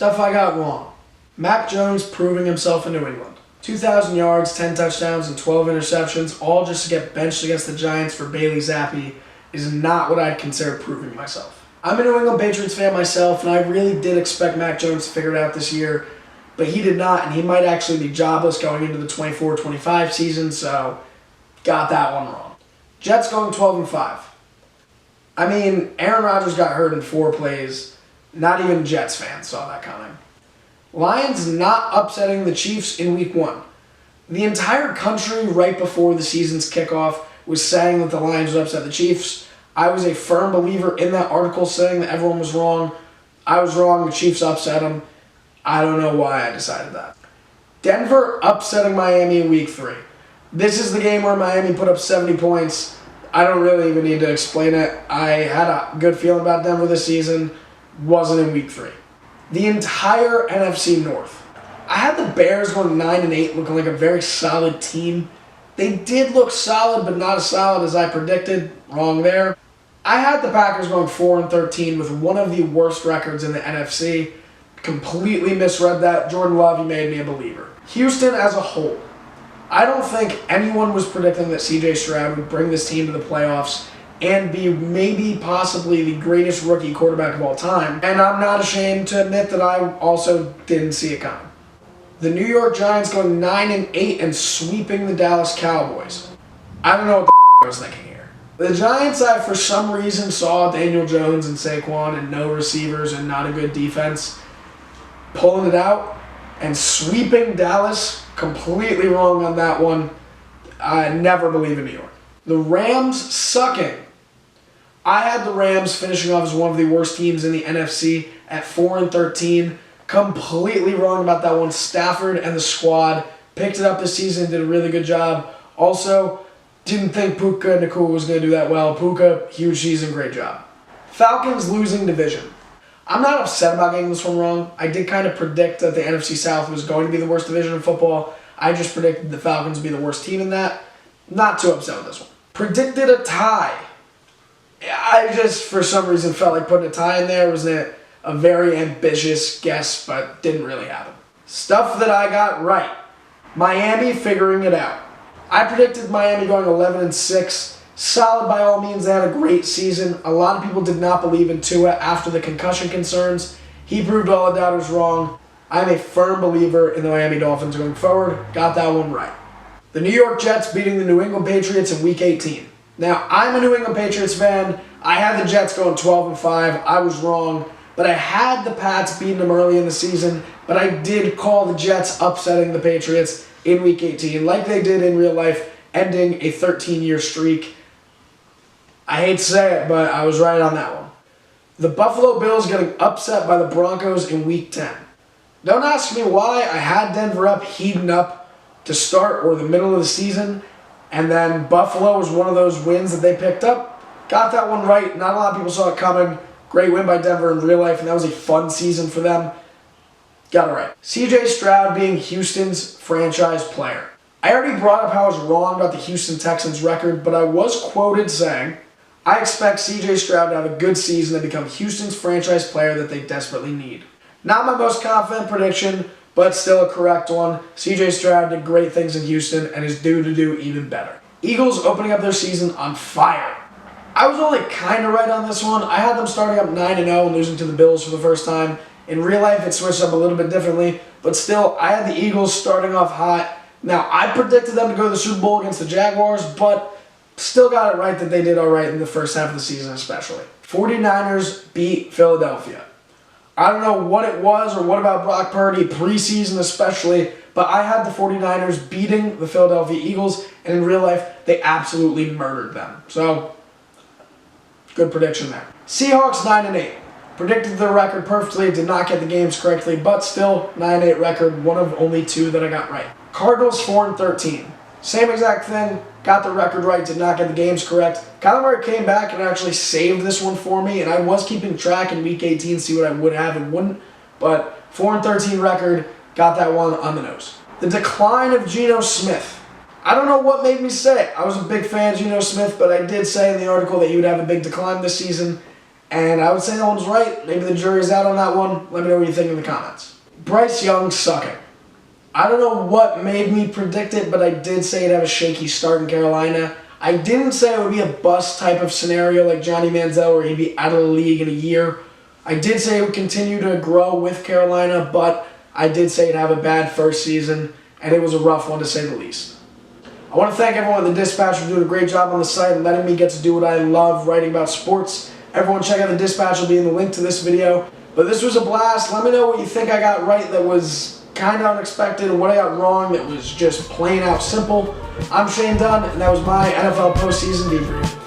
Stuff I got wrong. Mac Jones proving himself in New England. 2,000 yards, 10 touchdowns, and 12 interceptions, all just to get benched against the Giants for Bailey Zappi, is not what I'd consider proving myself. I'm a New England Patriots fan myself, and I really did expect Mac Jones to figure it out this year, but he did not, and he might actually be jobless going into the 24-25 season, so got that one wrong. Jets going 12-5. I mean, Aaron Rodgers got hurt in 4 plays. Not even Jets fans saw that coming. Lions not upsetting the Chiefs in Week 1. The entire country right before the season's kickoff was saying that the Lions would upset the Chiefs. I was a firm believer in that article saying that everyone was wrong. I was wrong. The Chiefs upset them. I don't know why I decided that. Denver upsetting Miami in Week 3. This is the game where Miami put up 70 points. I don't really even need to explain it. I had a good feeling about Denver this season. Wasn't in Week 3. The entire NFC North. I had the Bears going 9-8, looking like a very solid team. They did look solid, but not as solid as I predicted. Wrong there. I had the Packers going 4-13 with one of the worst records in the NFC. Completely misread that. Jordan Love, you made me a believer. Houston as a whole. I don't think anyone was predicting that C.J. Stroud would bring this team to the playoffs and be maybe possibly the greatest rookie quarterback of all time. And I'm not ashamed to admit that I also didn't see it coming. The New York Giants going 9-8 and sweeping the Dallas Cowboys. I don't know what the I was thinking here. The Giants, I for some reason saw Daniel Jones and Saquon and no receivers and not a good defense pulling it out and sweeping Dallas. Completely wrong on that one. I never believe in New York. The Rams sucking. I had the Rams finishing off as one of the worst teams in the NFC at 4-13. Completely wrong about that one. Stafford and the squad picked it up this season, did a really good job. Also, didn't think Puka Nacua was going to do that well. Puka, huge season, great job. Falcons losing division. I'm not upset about getting this one wrong. I did kind of predict that the NFC South was going to be the worst division in football. I just predicted the Falcons would be the worst team in that. Not too upset with this one. Predicted a tie. I just, for some reason, felt like putting a tie in there. It was a very ambitious guess, but didn't really happen. Stuff that I got right. Miami figuring it out. I predicted Miami going 11-6. Solid by all means. They had a great season. A lot of people did not believe in Tua after the concussion concerns. He proved all the doubters wrong. I'm a firm believer in the Miami Dolphins going forward. Got that one right. The New York Jets beating the New England Patriots in Week 18. Now, I'm a New England Patriots fan. I had the Jets going 12-5. I was wrong. But I had the Pats beating them early in the season. But I did call the Jets upsetting the Patriots in Week 18, like they did in real life, ending a 13-year streak. I hate to say it, but I was right on that one. The Buffalo Bills getting upset by the Broncos in Week 10. Don't ask me why. I had Denver up, heating up to start or the middle of the season, and then Buffalo was one of those wins that they picked up. Got that one right. Not a lot of people saw it coming. Great win by Denver in real life, and that was a fun season for them. Got it right. C.J. Stroud being Houston's franchise player. I already brought up how I was wrong about the Houston Texans record, but I was quoted saying, I expect C.J. Stroud to have a good season and become Houston's franchise player that they desperately need. Not my most confident prediction, but still a correct one. C.J. Stroud did great things in Houston and is due to do even better. Eagles opening up their season on fire. I was only kind of right on this one. I had them starting up 9-0 and losing to the Bills for the first time. In real life, it switched up a little bit differently, but still, I had the Eagles starting off hot. Now, I predicted them to go to the Super Bowl against the Jaguars, but still got it right that they did all right in the first half of the season especially. 49ers beat Philadelphia. I don't know what it was or what about Brock Purdy, preseason especially, but I had the 49ers beating the Philadelphia Eagles, and in real life, they absolutely murdered them. So, good prediction there. Seahawks 9-8. Predicted the record perfectly, did not get the games correctly, but still 9-8 record, one of only 2 that I got right. Cardinals 4-13. Same exact thing, got the record right, did not get the games correct. Kyler Murray came back and actually saved this one for me, and I was keeping track in Week 18, see what I would have and wouldn't, but 4-13 record, got that one on the nose. The decline of Geno Smith. I don't know what made me say it. I was a big fan of Geno Smith, but I did say in the article that he would have a big decline this season. And I would say no one's right. Maybe the jury's out on that one. Let me know what you think in the comments. Bryce Young sucking. I don't know what made me predict it, but I did say he'd have a shaky start in Carolina. I didn't say it would be a bust type of scenario like Johnny Manziel where he'd be out of the league in a year. I did say he would continue to grow with Carolina, but I did say he'd have a bad first season, and it was a rough one to say the least. I want to thank everyone at The Dispatch for doing a great job on the site and letting me get to do what I love, writing about sports. Everyone check out The Dispatch. Will be in the link to this video. But this was a blast. Let me know what you think I got right that was kind of unexpected and what I got wrong that was just plain out simple. I'm Shane Dunn, and that was my NFL postseason debrief.